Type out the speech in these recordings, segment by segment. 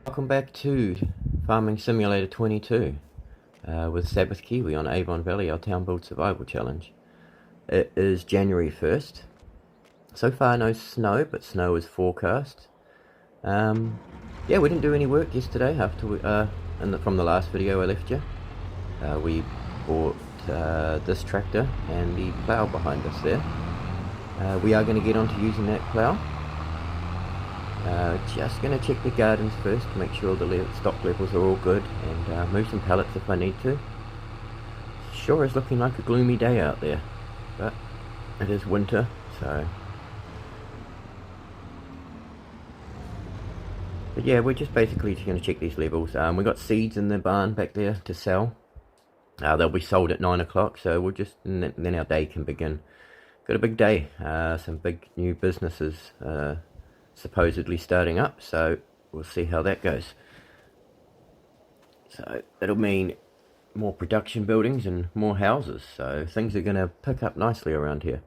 Welcome back to Farming Simulator 22 with Sabbath Kiwi on Avon Valley, our town build survival challenge. It is January 1st. So far no snow, but snow is forecast. Yeah, we didn't do any work yesterday after from the last video I left you. We bought this tractor and the plough behind us there. We are going to get on to using that plough. Just going to check the gardens first to make sure the stock levels are all good, and move some pallets if I need to. Sure is looking like a gloomy day out there, but it is winter, so... But yeah, we're just basically just going to check these levels. We got seeds in the barn back there to sell. They'll be sold at 9 o'clock, so we'll just... then our day can begin. Got a big day. Some big new businesses supposedly starting up, so we'll see how that goes. So it'll mean more production buildings and more houses, so things are going to pick up nicely around here.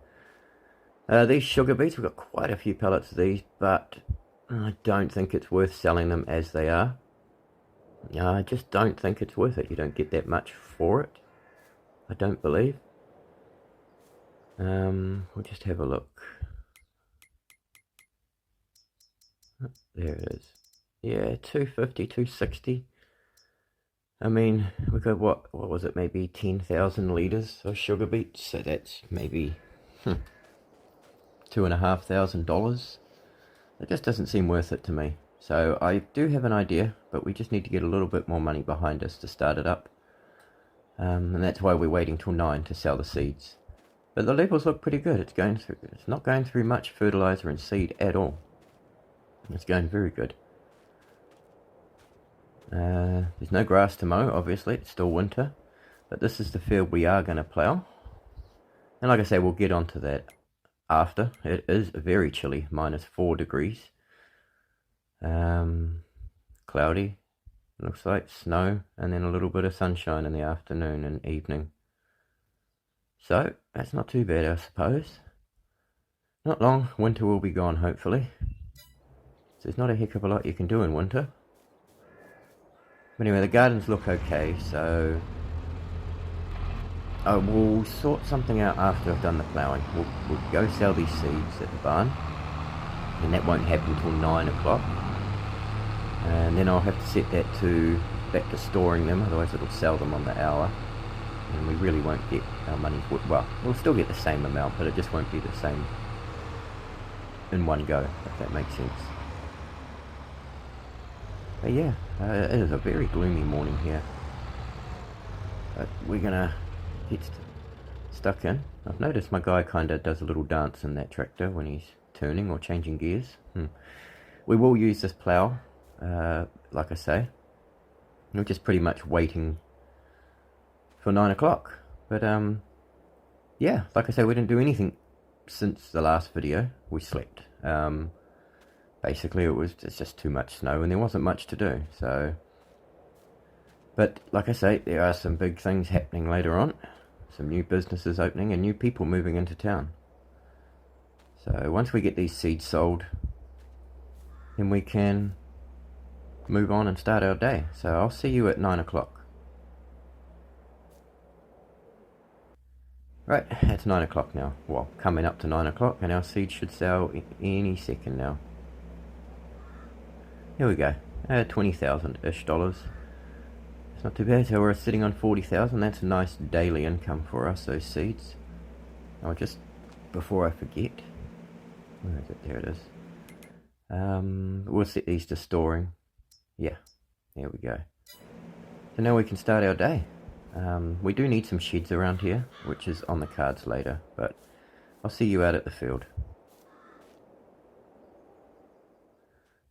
These sugar beets, we've got quite a few pallets of these, but I don't think it's worth selling them as they are. I just don't think it's worth it. You don't get that much for it, I don't believe. We'll just have a look. There it is. Yeah, 250, 260. I mean, we got what was it, maybe 10,000 litres of sugar beets, so that's maybe $2,500. It just doesn't seem worth it to me. So I do have an idea, but we just need to get a little bit more money behind us to start it up. And that's why we're waiting till 9 to sell the seeds. But the levels look pretty good. It's not going through much fertilizer and seed at all. It's going very good. There's no grass to mow, obviously, it's still winter. But this is the field we are going to plough. And like I say, we'll get onto that after. It is very chilly, -4 degrees. Cloudy, looks like snow, and then a little bit of sunshine in the afternoon and evening. So, that's not too bad, I suppose. Not long, winter will be gone, hopefully. So there's not a heck of a lot you can do in winter. But anyway, the gardens look okay, so I will sort something out after I've done the ploughing. We'll go sell these seeds at the barn, and that won't happen until 9 o'clock. And then I'll have to set that back to storing them, otherwise it'll sell them on the hour. And we really won't get our money. Well, we'll still get the same amount, but it just won't be the same in one go, if that makes sense. But yeah, it is a very gloomy morning here. But we're gonna get stuck in. I've noticed my guy kinda does a little dance in that tractor when he's turning or changing gears. We will use this plough, like I say. We're just pretty much waiting for 9 o'clock. But yeah, like I say, we didn't do anything since the last video. We slept. Basically it's just too much snow and there wasn't much to do, so... But like I say, there are some big things happening later on. Some new businesses opening and new people moving into town. So once we get these seeds sold, then we can move on and start our day. So I'll see you at 9 o'clock. Right, it's 9 o'clock now. Well, coming up to 9 o'clock, and our seeds should sell any second now. Here we go, $20,000-ish. It's not too bad, so we're sitting on 40,000. That's a nice daily income for us, those seeds. Now just, before I forget, where is it? There it is. We'll set these to storing. Yeah, there we go. So now we can start our day. We do need some sheds around here, which is on the cards later, but I'll see you out at the field.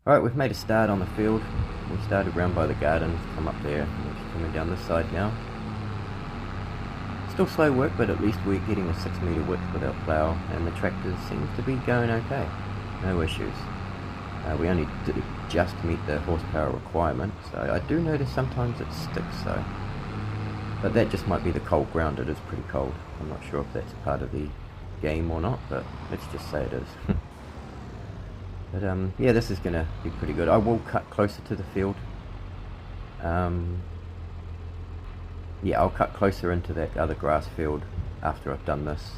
Alright, we've made a start on the field. We started round by the gardens, come up there, and we're coming down this side now. Still slow work, but at least we're getting a 6 metre width with our plough, and the tractor seems to be going okay. No issues. We only just meet the horsepower requirement, so I do notice sometimes it sticks though. But that just might be the cold ground. It is pretty cold. I'm not sure if that's part of the game or not, but let's just say it is. But yeah, this is gonna be pretty good. I will cut closer to the field. Yeah, I'll cut closer into that other grass field after I've done this.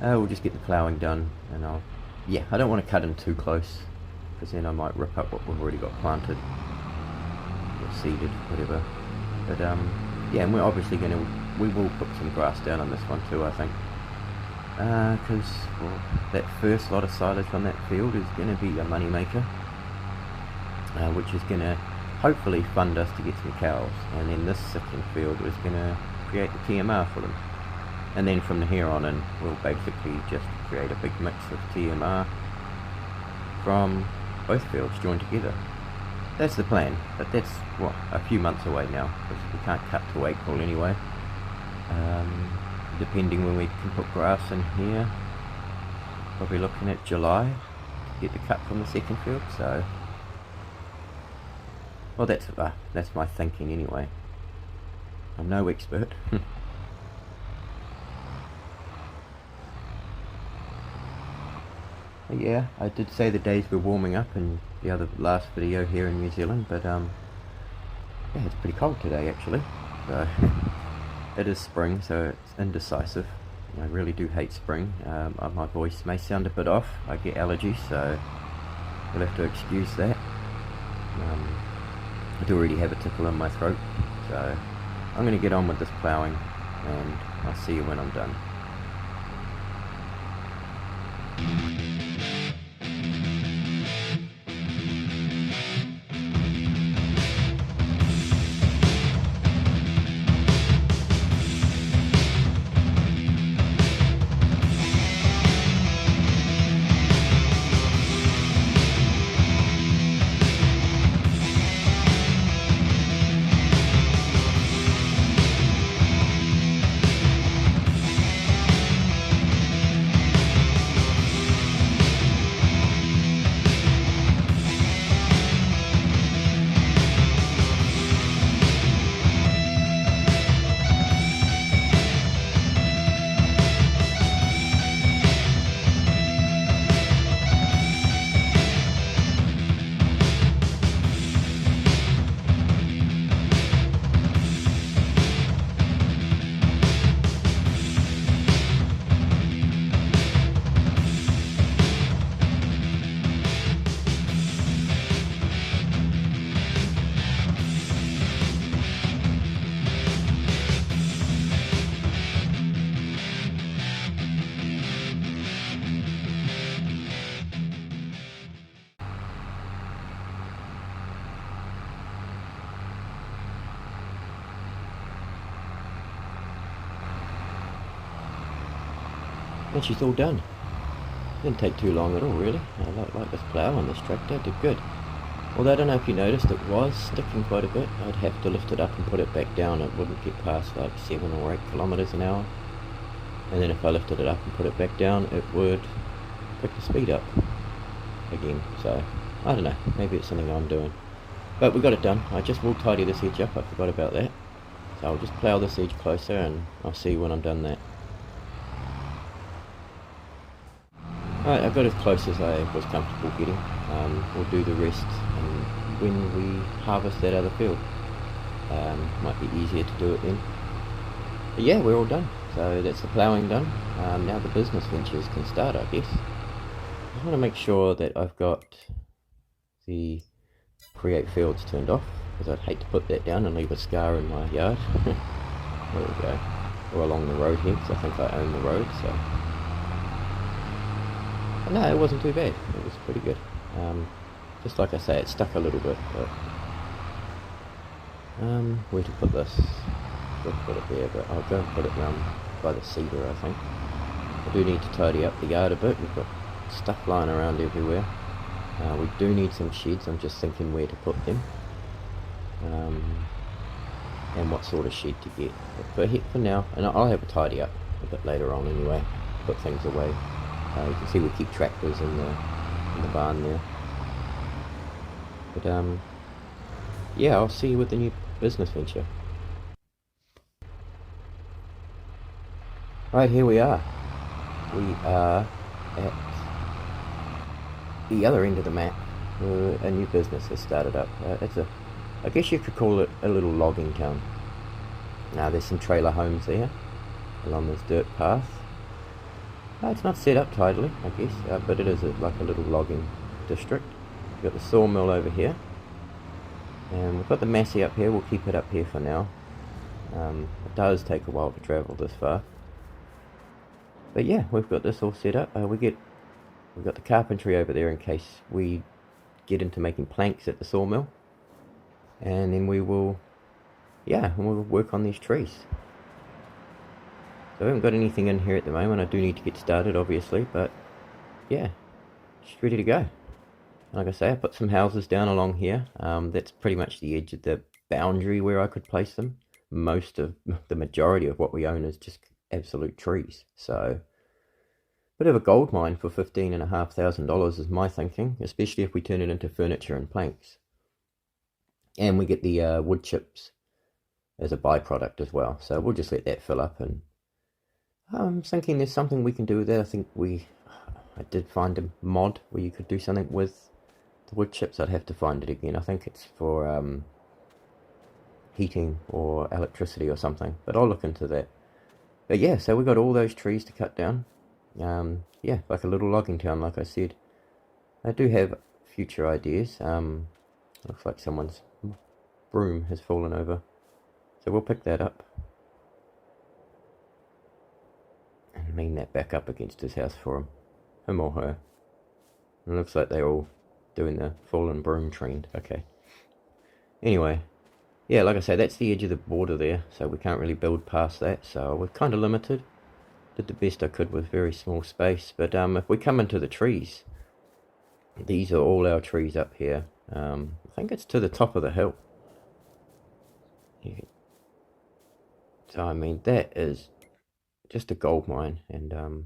We'll just get the ploughing done, and yeah, I don't want to cut in too close, because then I might rip up what we've already got planted, or seeded, whatever. But yeah, and we're obviously we will put some grass down on this one too, I think. Because well, that first lot of silage on that field is going to be a money maker, which is going to hopefully fund us to get some cows, and then this second field is going to create the TMR for them, and then from here on in we'll basically just create a big mix of TMR from both fields joined together. That's the plan, but that's what, a few months away now, because we can't cut till April anyway. Depending when we can put grass in here, probably looking at July to get the cut from the second field. So, well, that's my thinking anyway. I'm no expert. Yeah, I did say the days were warming up in the last video here in New Zealand, but yeah, it's pretty cold today actually. So it is spring, so it's indecisive. I really do hate spring. My voice may sound a bit off. I get allergies, so you'll have to excuse that. I do already have a tickle in my throat, so I'm going to get on with this ploughing, and I'll see you when I'm done. And she's all done. Didn't take too long at all, really. I like this plough on this tractor, did good. Although I don't know if you noticed, it was sticking quite a bit. I'd have to lift it up and put it back down. It wouldn't get past like 7 or 8 kilometers an hour. And then if I lifted it up and put it back down, it would pick the speed up again. So, I don't know, maybe it's something I'm doing. But we got it done. I just will tidy this edge up, I forgot about that. So I'll just plough this edge closer, and I'll see you when I'm done that. Alright, I got as close as I was comfortable getting. We'll do the rest when we harvest that other field. Might be easier to do it then. But yeah, we're all done. So that's the ploughing done. Now the business ventures can start, I guess. I just want to make sure that I've got the create fields turned off, because I'd hate to put that down and leave a scar in my yard. There we go. Or along the road here, because I think I own the road, so... But no, it wasn't too bad. It was pretty good. Just like I say, it stuck a little bit, but... where to put this? I'll put it there, but I'll go and put it round by the cedar, I think. I do need to tidy up the yard a bit. We've got stuff lying around everywhere. We do need some sheds. I'm just thinking where to put them. And what sort of shed to get. But for now, and I'll have a tidy up a bit later on anyway. Put things away. You can see we keep tractors in the barn there. But yeah, I'll see you with the new business venture. Right, here we are. We are at the other end of the map, a new business has started up. I guess you could call it a little logging town. Now there's some trailer homes there along this dirt path. It's not set up tidily, I guess, but it is like a little logging district. We've got the sawmill over here, and we've got the Massey up here. We'll keep it up here for now. It does take a while to travel this far, but yeah, we've got this all set up. We've got the carpentry over there in case we get into making planks at the sawmill, and then we'll work on these trees. So I haven't got anything in here at the moment. I do need to get started, obviously, but yeah, just ready to go. Like I say, I put some houses down along here. That's pretty much the edge of the boundary where I could place them. The majority of what we own is just absolute trees. So, bit of a gold mine for $15,500 is my thinking, especially if we turn it into furniture and planks. And we get the wood chips as a byproduct as well. So we'll just let that fill up, and I'm thinking there's something we can do with that. I did find a mod where you could do something with the wood chips. I'd have to find it again. I think it's for heating or electricity or something, but I'll look into that. But yeah, so we got all those trees to cut down. Yeah, like a little logging town, like I said. I do have future ideas. Looks like someone's broom has fallen over, so we'll pick that up and lean that back up against his house for him or her. It looks like they're all doing the fallen broom trend. Okay. Anyway, yeah, like I say, that's the edge of the border there, so we can't really build past that, so we're kind of limited. Did the best I could with very small space, but if we come into the trees, these are all our trees up here. I think it's to the top of the hill. Yeah. So I mean, that is just a gold mine, and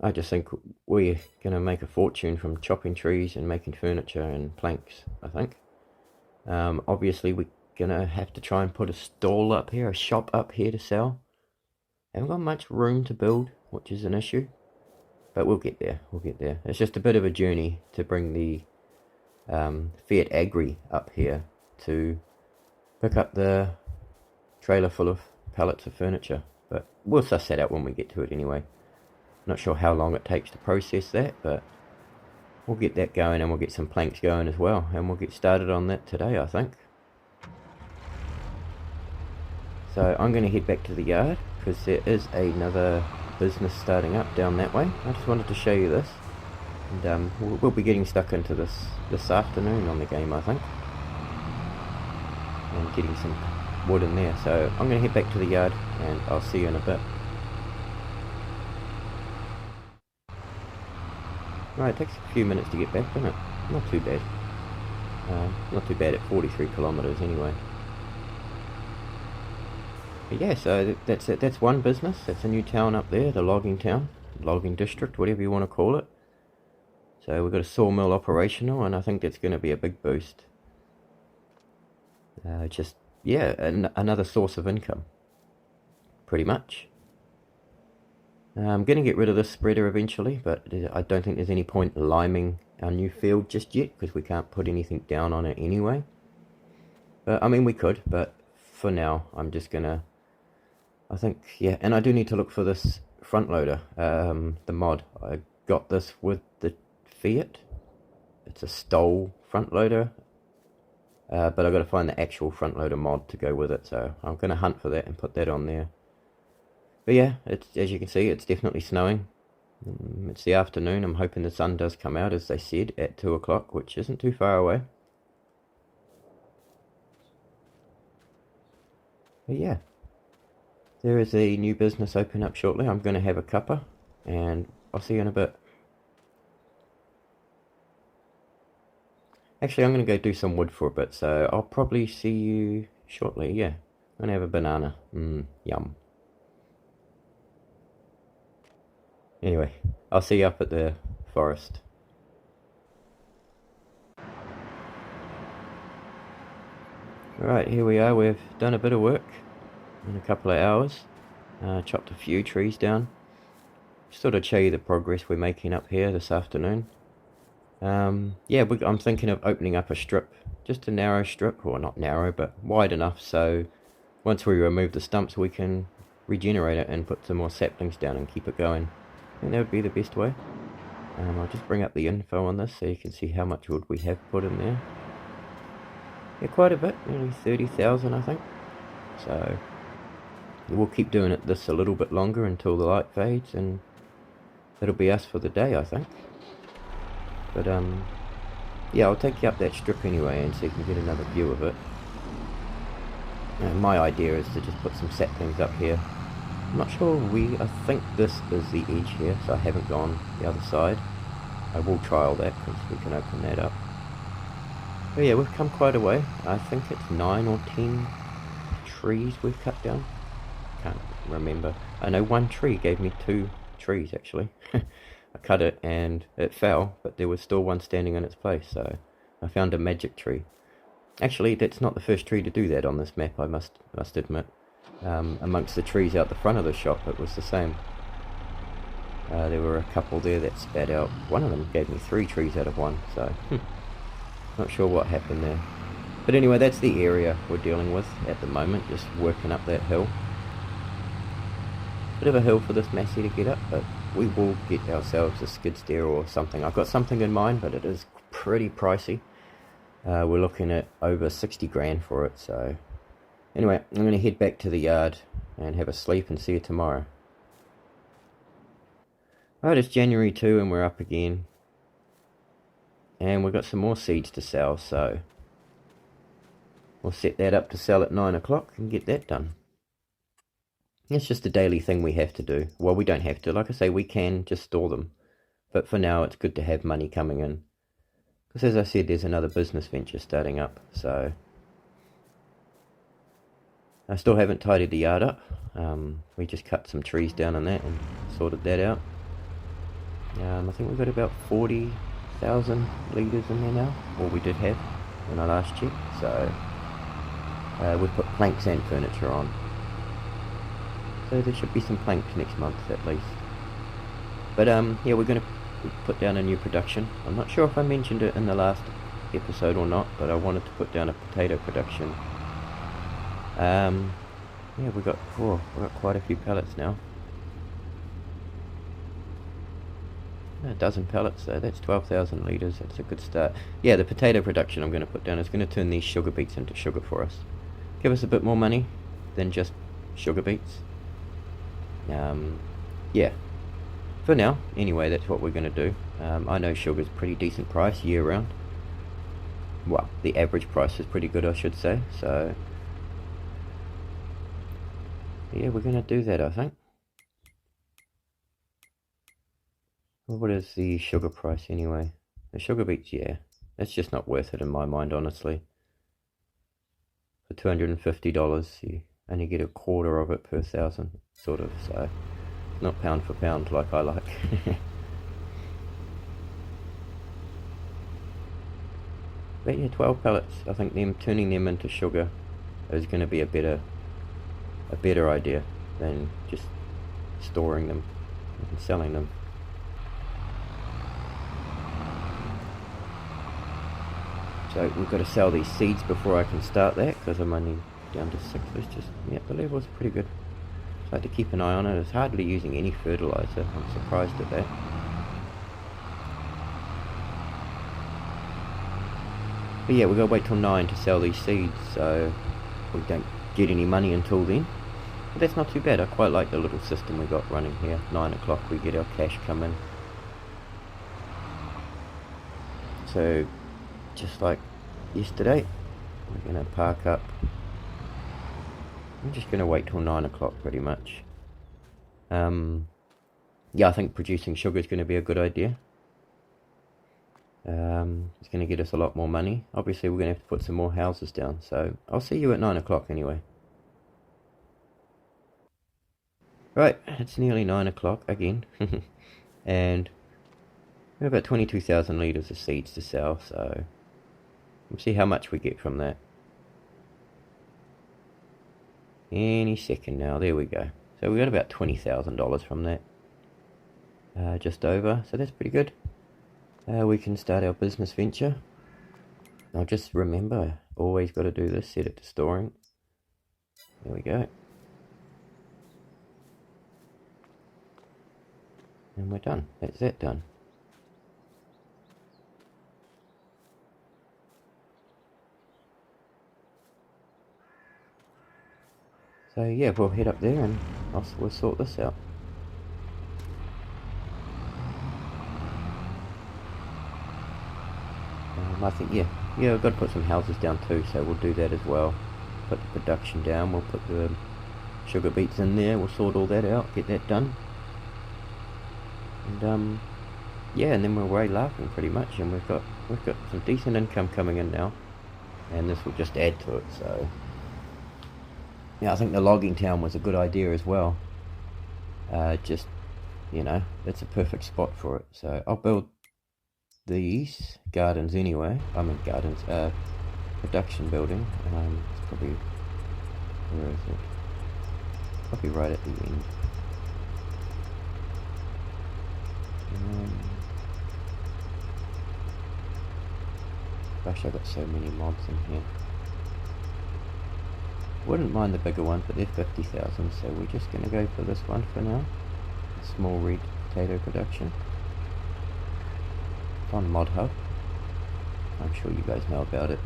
I just think we're gonna make a fortune from chopping trees and making furniture and planks, I think. Obviously we're gonna have to try and put a stall up here, a shop up here to sell. Haven't got much room to build, which is an issue, but we'll get there. It's just a bit of a journey to bring the Fiat Agri up here to pick up the trailer full of pallets of furniture, but we'll suss that out when we get to it anyway. Not sure how long it takes to process that, but we'll get that going, and we'll get some planks going as well, and we'll get started on that today, I think. So I'm going to head back to the yard because there is another business starting up down that way. I just wanted to show you this, and we'll be getting stuck into this afternoon on the game, I think, and getting some wood in there. So I'm going to head back to the yard, and I'll see you in a bit. Right, it takes a few minutes to get back, doesn't it? Not too bad. Not too bad at 43 kilometers anyway. But yeah, so that's it. That's one business. That's a new town up there, the logging town, logging district, whatever you want to call it. So we've got a sawmill operational, and I think that's going to be a big boost. Just, yeah, another source of income, pretty much. I'm going to get rid of this spreader eventually, but I don't think there's any point liming our new field just yet, because we can't put anything down on it anyway. But I mean, we could, but for now, I'm just going to, I think, yeah, and I do need to look for this front loader, the mod. I got this with the Fiat. It's a Stoll front loader, but I've got to find the actual front loader mod to go with it, so I'm going to hunt for that and put that on there. But yeah, it's, as you can see, it's definitely snowing. It's the afternoon. I'm hoping the sun does come out, as they said, at 2 o'clock, which isn't too far away. But yeah, there is a new business open up shortly. I'm going to have a cuppa, and I'll see you in a bit. Actually, I'm going to go do some wood for a bit, so I'll probably see you shortly. Yeah, I'm going to have a banana. Yum. Anyway, I'll see you up at the forest. Alright, here we are. We've done a bit of work in a couple of hours. Chopped a few trees down. Just thought I'd show you the progress we're making up here this afternoon. Yeah, I'm thinking of opening up a strip, just a narrow strip, or not narrow, but wide enough so once we remove the stumps we can regenerate it and put some more saplings down and keep it going. I think that would be the best way. I'll just bring up the info on this so you can see how much wood we have put in there. Yeah, quite a bit, nearly 30,000 I think. So we'll keep doing it this a little bit longer until the light fades, and that'll be us for the day, I think. But yeah, I'll take you up that strip anyway and so you can get another view of it. My idea is to just put some saplings up here. I'm not sure I think this is the edge here, so I haven't gone the other side. I will trial that because we can open that up. But yeah, we've come quite a way. I think it's 9 or 10 trees we've cut down. Can't remember. I know one tree gave me 2 trees actually. I cut it and it fell, but there was still one standing in its place, so I found a magic tree. Actually, that's not the first tree to do that on this map, I must admit. Amongst the trees out the front of the shop, it was the same. There were a couple there that spat out. One of them gave me 3 trees out of one, so not sure what happened there. But anyway, that's the area we're dealing with at the moment, just working up that hill. Bit of a hill for this Massey to get up, but we will get ourselves a skid steer or something. I've got something in mind, but it is pretty pricey. We're looking at over 60 grand for it, so anyway, I'm going to head back to the yard and have a sleep and see you tomorrow. Right, it's January 2 and we're up again. And we've got some more seeds to sell, so we'll set that up to sell at 9 o'clock and get that done. It's just a daily thing we have to do. Well, we don't have to. Like I say, we can just store them. But for now, it's good to have money coming in. Because as I said, there's another business venture starting up, so I still haven't tidied the yard up. We just cut some trees down on that and sorted that out. I think we've got about 40,000 litres in there now, or we did have when I last checked. So we've put planks and furniture on. So there should be some planks next month at least. But yeah, we're going to put down a new production. I'm not sure if I mentioned it in the last episode or not, but I wanted to put down a potato production. Yeah, we've got quite a few pallets now. A dozen pallets, so that's 12,000 litres. That's a good start. Yeah, the potato production I'm going to put down is going to turn these sugar beets into sugar for us. Give us a bit more money than just sugar beets. Yeah, for now anyway, that's what we're going to do. I know sugar's pretty decent price year round. Well, the average price is pretty good, I should say. So yeah, we're going to do that, I think. Well, what is the sugar price anyway? The sugar beets, yeah, that's just not worth it in my mind, honestly. For $250 you only get a quarter of it per 1,000, sort of, so not pound for pound like I like. But yeah, 12 pellets, I think turning them into sugar is going to be a better idea than just storing them and selling them. So we've got to sell these seeds before I can start that, because I'm only down to 6. Let's just, yeah, the level's pretty good. So I have to keep an eye on it. It's hardly using any fertilizer. I'm surprised at that. But yeah, we've got to wait till 9 to sell these seeds, so we don't get any money until then. But that's not too bad. I quite like the little system we got running here. 9 o'clock we get our cash come in. So just like yesterday, we're going to park up. I'm just going to wait till 9 o'clock pretty much. Yeah, I think producing sugar is going to be a good idea. It's going to get us a lot more money. Obviously we're going to have to put some more houses down, so I'll see you at 9 o'clock anyway. Right, it's nearly 9 o'clock again. And we have about 22,000 litres of seeds to sell, so we'll see how much we get from that. Any second now, there we go. So we got about $20,000 from that. Just over, so that's pretty good. we can start our business venture. Now just remember, always got to do this, set it to storing. There we go. And we're done. That's that done. So yeah, we'll head up there and we'll sort this out. I think yeah, we've got to put some houses down too, so we'll do that as well. Put the production down, we'll put the sugar beets in there, we'll sort all that out, get that done. And yeah, and then we're away laughing pretty much, and we've got some decent income coming in now, and this will just add to it. So yeah, I think the logging town was a good idea as well. Just, you know, it's a perfect spot for it. So I'll build these gardens anyway. I mean gardens, production building. It's probably, where is it? Probably right at the end. Gosh, I've got so many mobs in here. Wouldn't mind the bigger ones, but they're 50,000, so we're just going to go for this one for now. A small red potato production. It's on Mod Hub. I'm sure you guys know about it.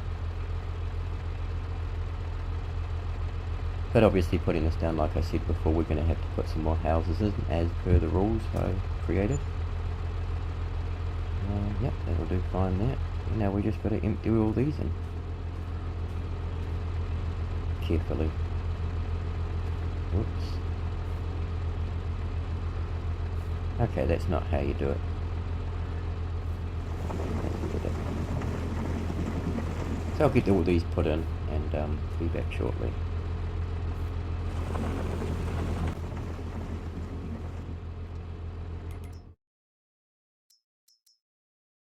But obviously putting this down, like I said before, we're going to have to put some more houses in as per the rules I created. Yep, that'll do fine there. And now we just got to empty all these in. Carefully. Whoops. Okay, that's not how you do it. So I'll get all these put in and be back shortly.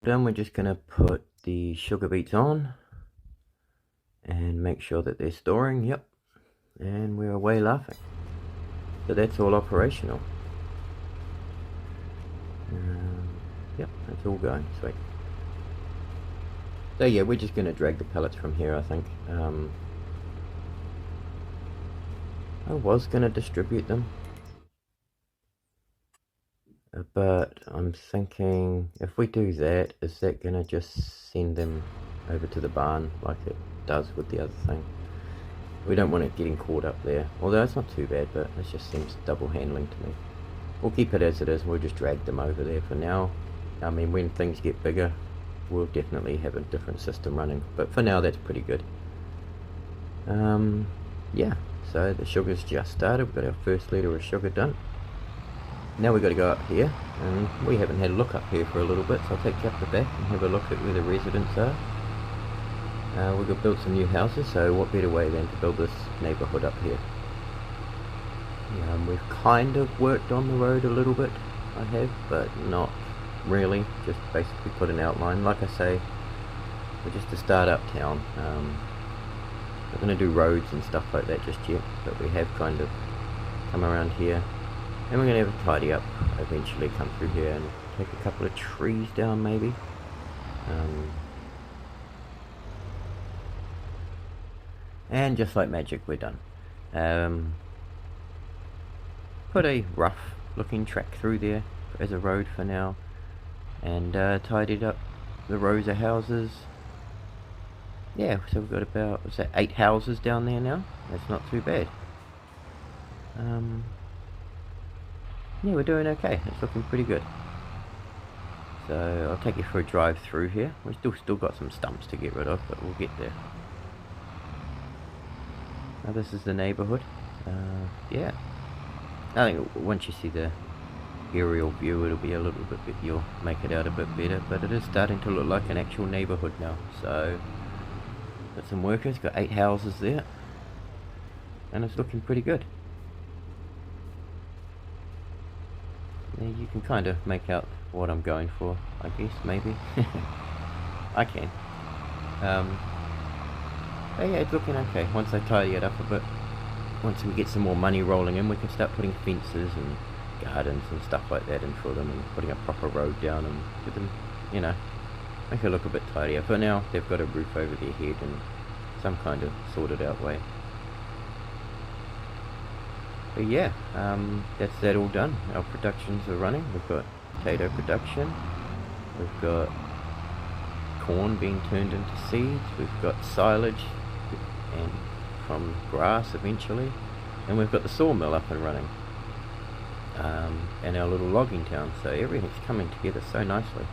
Then we're just going to put the sugar beets on and make sure that they're storing. Yep, and we're away laughing. So that's all operational. Yep, it's all going. Sweet. So yeah, we're just going to drag the pellets from here, I think. I was going to distribute them, but I'm thinking if we do that, is that going to just send them over to the barn like it does with the other thing? We don't want it getting caught up there, although it's not too bad, but it just seems double handling to me. We'll keep it as it is, we'll just drag them over there for now. I mean, when things get bigger, we'll definitely have a different system running, but for now that's pretty good. Yeah, so the sugar's just started. We've got our first litre of sugar done. Now we've got to go up here, and we haven't had a look up here for a little bit, so I'll take you up the back and have a look at where the residents are. We've got built some new houses, so what better way than to build this neighbourhood up here. We've kind of worked on the road a little bit, I have, but not really, just basically put an outline. Like I say, we're just a start-up town. We're going to do roads and stuff like that just yet, but we have kind of come around here, and we're going to have a tidy up eventually, come through here and take a couple of trees down maybe. And just like magic, we're done. Put a rough looking track through there as a road for now, and tidied up the rows of houses. Yeah, so we've got about, what's that, 8 houses down there now. That's not too bad. Yeah, we're doing okay. It's looking pretty good. So I'll take you for a drive through here. We've still got some stumps to get rid of, but we'll get there. Now this is the neighbourhood. Yeah, I think once you see the aerial view, it'll be a little bit, you'll make it out a bit better, but it is starting to look like an actual neighbourhood now. So got some workers, got 8 houses there, and it's looking pretty good. Yeah, you can kind of make out what I'm going for, I guess, maybe. I can. But yeah, it's looking okay. Once I tidy it up a bit, once we get some more money rolling in, we can start putting fences and gardens and stuff like that in for them, and putting a proper road down and give them you know, make it look a bit tidier. For now, they've got a roof over their head and some kind of sorted out way. But yeah, that's that all done. Our productions are running. We've got potato production. We've got corn being turned into seeds. We've got silage and from grass eventually. And we've got the sawmill up and running. And our little logging town. So everything's coming together so nicely.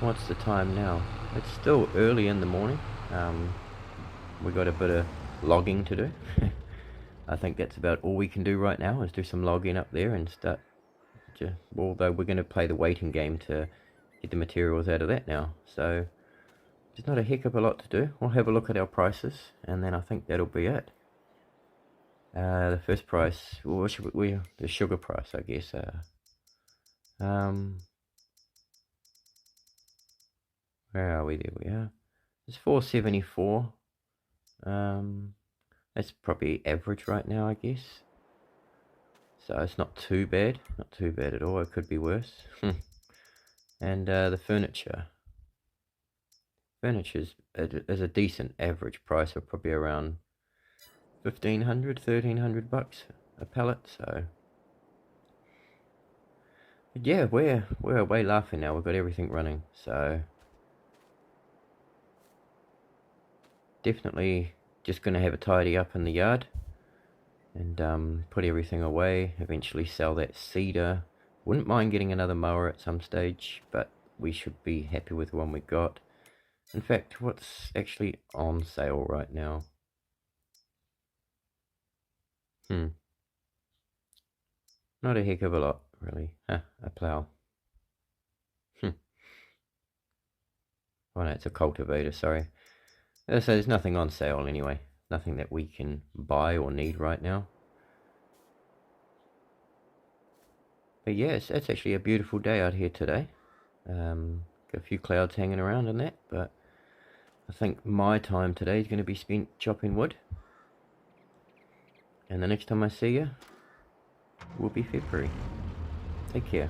What's the time now? It's still early in the morning. We got a bit of logging to do. I think that's about all we can do right now, is do some logging up there and start, although we're going to play the waiting game to get the materials out of that now. So there's not a heck of a lot to do. We'll have a look at our prices and then I think that'll be it. The first price, well, the sugar price, I guess. Where are we? There we are. It's $4.74. That's probably average right now, I guess. So it's not too bad. Not too bad at all. It could be worse. And the furniture. Furniture is a decent average price of probably around $1,500-$1,300 a pallet. So but yeah, we're away laughing now. We've got everything running. So definitely just going to have a tidy up in the yard and put everything away. Eventually sell that cedar. Wouldn't mind getting another mower at some stage, but we should be happy with the one we got. In fact, what's actually on sale right now? Not a heck of a lot, really. A plow. Oh no, it's a cultivator, sorry. So there's nothing on sale anyway. Nothing that we can buy or need right now. But yes, it's actually a beautiful day out here today. Got a few clouds hanging around and that, but I think my time today is going to be spent chopping wood. And the next time I see you will be February. Take care.